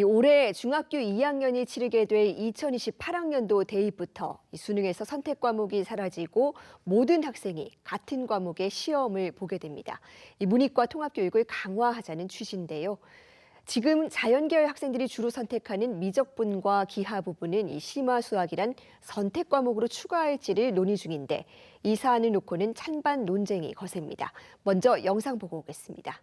올해 중학교 2학년이 치르게 될 2028학년도 대입부터 수능에서 선택 과목이 사라지고 모든 학생이 같은 과목의 시험을 보게 됩니다. 문이과 통합교육을 강화하자는 취지인데요. 지금 자연계열 학생들이 주로 선택하는 미적분과 기하 부분은 심화 수학이란 선택 과목으로 추가할지를 논의 중인데 이 사안을 놓고는 찬반 논쟁이 거셉니다. 먼저 영상 보고 오겠습니다.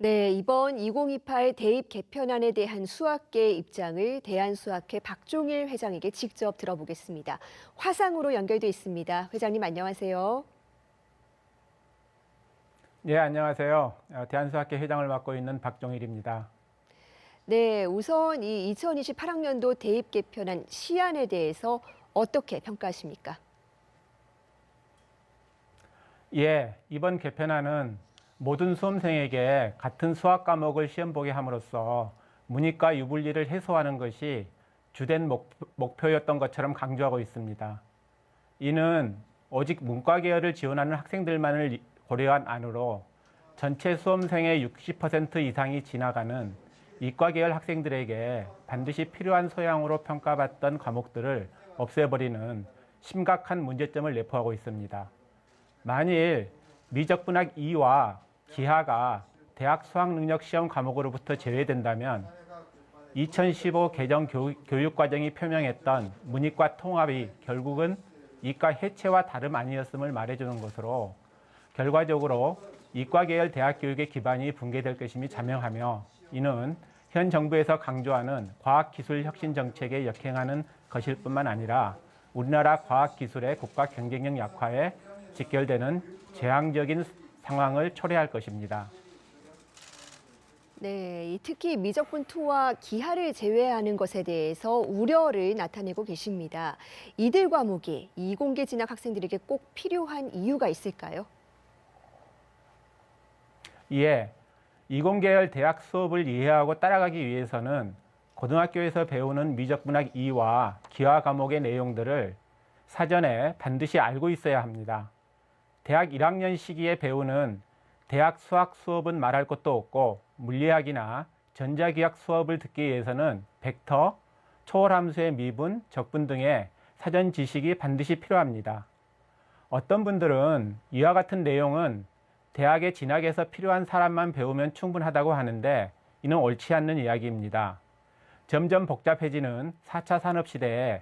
네, 이번 2028 대입 개편안에 대한 수학계의 입장을 대한수학회 박종일 회장에게 직접 들어보겠습니다. 화상으로 연결돼 있습니다. 회장님 안녕하세요. 네, 안녕하세요. 대한수학회 회장을 맡고 있는 박종일입니다. 네, 우선 이 2028학년도 대입 개편안 시안에 대해서 어떻게 평가하십니까? 예, 이번 개편안은 모든 수험생에게 같은 수학 과목을 시험 보게 함으로써 문이과 유불리를 해소하는 것이 주된 목표였던 것처럼 강조하고 있습니다. 이는 오직 문과 계열을 지원하는 학생들만을 고려한 안으로 전체 수험생의 60% 이상이 지나가는 이과 계열 학생들에게 반드시 필요한 소양으로 평가받던 과목들을 없애버리는 심각한 문제점을 내포하고 있습니다. 만일 미적분학 2와 기하가 대학 수학능력시험 과목으로부터 제외된다면 2015 개정 교육과정이 표명했던 문이과 통합이 결국은 이과 해체와 다름 아니었음을 말해주는 것으로 결과적으로 이과 계열 대학 교육의 기반이 붕괴될 것임이 자명하며 이는 현 정부에서 강조하는 과학기술 혁신 정책에 역행하는 것일 뿐만 아니라 우리나라 과학기술의 국가 경쟁력 약화에 직결되는 재앙적인 상황을 초래할 것입니다. 네, 특히 미적분2와 기하를 제외하는 것에 대해서 우려를 나타내고 계십니다. 이들 과목이 이공계 진학 학생들에게 꼭 필요한 이유가 있을까요? 이에 이공계열 대학 수업을 이해하고 따라가기 위해서는 고등학교에서 배우는 미적분학 2와 기하 과목의 내용들을 사전에 반드시 알고 있어야 합니다. 대학 1학년 시기에 배우는 대학 수학 수업은 말할 것도 없고 물리학이나 전자기학 수업을 듣기 위해서는 벡터, 초월함수의 미분, 적분 등의 사전 지식이 반드시 필요합니다. 어떤 분들은 이와 같은 내용은 대학에 진학해서 필요한 사람만 배우면 충분하다고 하는데 이는 옳지 않는 이야기입니다. 점점 복잡해지는 4차 산업시대에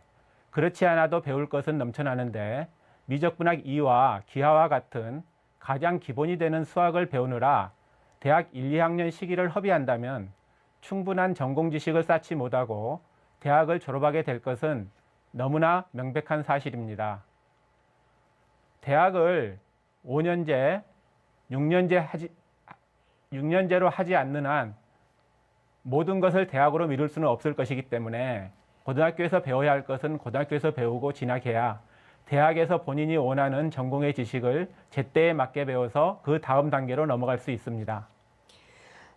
그렇지 않아도 배울 것은 넘쳐나는데 미적분학 2와 기하와 같은 가장 기본이 되는 수학을 배우느라 대학 1, 2학년 시기를 허비한다면 충분한 전공 지식을 쌓지 못하고 대학을 졸업하게 될 것은 너무나 명백한 사실입니다. 대학을 5년제, 6년제로 하지 않는 한 모든 것을 대학으로 미룰 수는 없을 것이기 때문에 고등학교에서 배워야 할 것은 고등학교에서 배우고 진학해야 대학에서 본인이 원하는 전공의 지식을 제때에 맞게 배워서 그 다음 단계로 넘어갈 수 있습니다.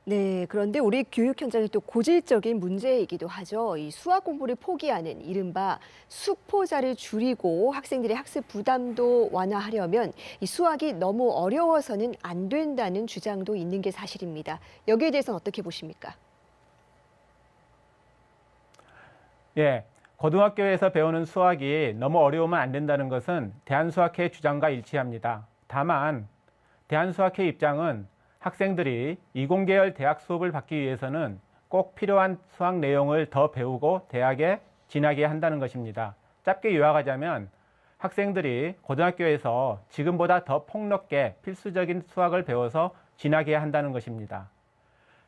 네, 그런데 우리 교육 현장이 또 고질적인 문제이기도 하죠. 이 수학 공부를 포기하는 이른바 숙포자를 줄이고 학생들의 학습 부담도 완화하려면 이 수학이 너무 어려워서는 안 된다는 주장도 있는 게 사실입니다. 여기에 대해서는 어떻게 보십니까? 예, 고등학교에서 배우는 수학이 너무 어려우면 안 된다는 것은 대한수학회 주장과 일치합니다. 다만 대한수학회 입장은 학생들이 이공계열 대학 수업을 받기 위해서는 꼭 필요한 수학 내용을 더 배우고 대학에 진학해야 한다는 것입니다. 짧게 요약하자면 학생들이 고등학교에서 지금보다 더 폭넓게 필수적인 수학을 배워서 진학해야 한다는 것입니다.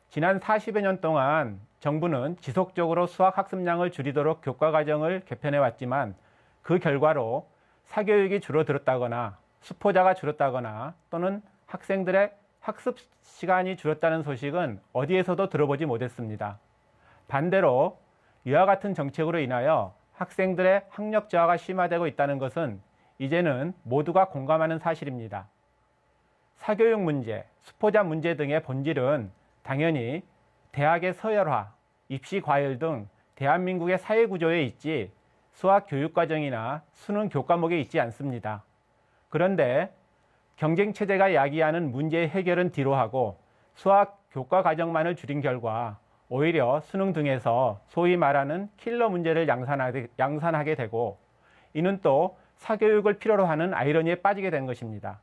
지난 40여 년 동안 정부는 지속적으로 수학 학습량을 줄이도록 교과과정을 개편해 왔지만 그 결과로 사교육이 줄어들었다거나 수포자가 줄었다거나 또는 학생들의 학습 시간이 줄었다는 소식은 어디에서도 들어보지 못했습니다. 반대로 이와 같은 정책으로 인하여 학생들의 학력 저하가 심화되고 있다는 것은 이제는 모두가 공감하는 사실입니다. 사교육 문제, 수포자 문제 등의 본질은 당연히 대학의 서열화, 입시 과열 등 대한민국의 사회 구조에 있지 수학 교육 과정이나 수능 교과목에 있지 않습니다. 그런데 경쟁체제가 야기하는 문제의 해결은 뒤로 하고 수학 교과 과정만을 줄인 결과 오히려 수능 등에서 소위 말하는 킬러 문제를 양산하게 되고, 이는 또 사교육을 필요로 하는 아이러니에 빠지게 된 것입니다.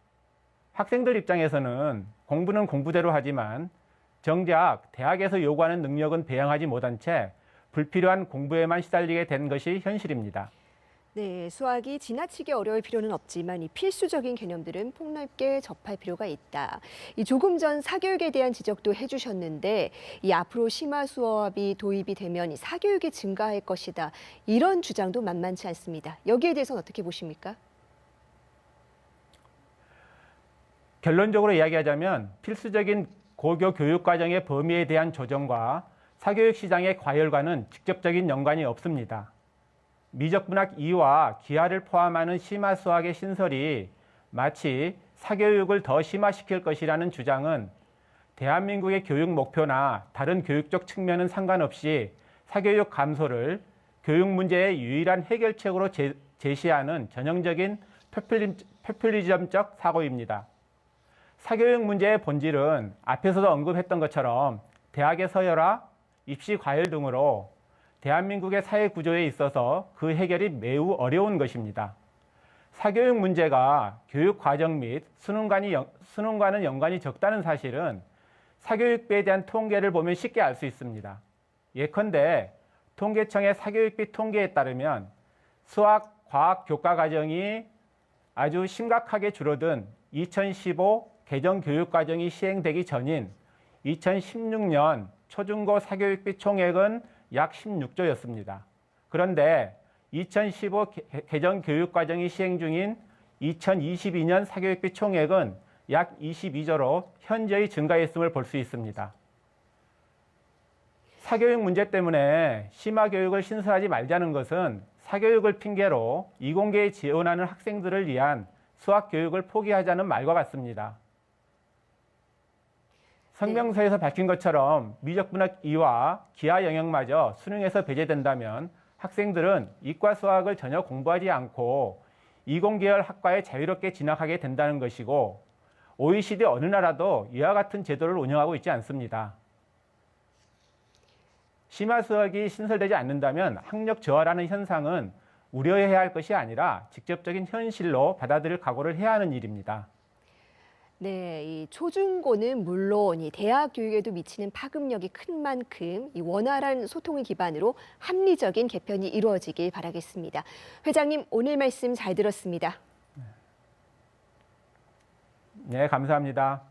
학생들 입장에서는 공부는 공부대로 하지만 정작 대학에서 요구하는 능력은 배양하지 못한 채 불필요한 공부에만 시달리게 된 것이 현실입니다. 네, 수학이 지나치게 어려울 필요는 없지만 이 필수적인 개념들은 폭넓게 접할 필요가 있다. 이 조금 전 사교육에 대한 지적도 해주셨는데 이 앞으로 심화 수업이 도입이 되면 이 사교육이 증가할 것이다. 이런 주장도 만만치 않습니다. 여기에 대해서는 어떻게 보십니까? 결론적으로 이야기하자면 필수적인 고교 교육 과정의 범위에 대한 조정과 사교육 시장의 과열과는 직접적인 연관이 없습니다. 미적분학 2와 기하를 포함하는 심화 수학의 신설이 마치 사교육을 더 심화시킬 것이라는 주장은 대한민국의 교육 목표나 다른 교육적 측면은 상관없이 사교육 감소를 교육 문제의 유일한 해결책으로 제시하는 전형적인 포퓰리즘적 사고입니다. 사교육 문제의 본질은 앞에서도 언급했던 것처럼 대학의 서열화, 입시 과열 등으로 대한민국의 사회 구조에 있어서 그 해결이 매우 어려운 것입니다. 사교육 문제가 교육 과정 및 수능과는 연관이 적다는 사실은 사교육비에 대한 통계를 보면 쉽게 알 수 있습니다. 예컨대 통계청의 사교육비 통계에 따르면 수학, 과학 교과 과정이 아주 심각하게 줄어든 2015 개정 교육 과정이 시행되기 전인 2016년 초중고 사교육비 총액은 약 16조였습니다. 그런데 2015 개정 교육과정이 시행 중인 2022년 사교육비 총액은 약 22조로 현저히 증가했음을 볼 수 있습니다. 사교육 문제 때문에 심화교육을 신설하지 말자는 것은 사교육을 핑계로 이공계에 지원하는 학생들을 위한 수학교육을 포기하자는 말과 같습니다. 성명서에서 밝힌 것처럼 미적분학 2와 기하 영역마저 수능에서 배제된다면 학생들은 이과 수학을 전혀 공부하지 않고 이공계열 학과에 자유롭게 진학하게 된다는 것이고, OECD 어느 나라도 이와 같은 제도를 운영하고 있지 않습니다. 심화 수학이 신설되지 않는다면 학력 저하라는 현상은 우려해야 할 것이 아니라 직접적인 현실로 받아들일 각오를 해야 하는 일입니다. 네, 이 초중고는 물론 이 대학 교육에도 미치는 파급력이 큰 만큼 이 원활한 소통을 기반으로 합리적인 개편이 이루어지길 바라겠습니다. 회장님, 오늘 말씀 잘 들었습니다. 네, 감사합니다.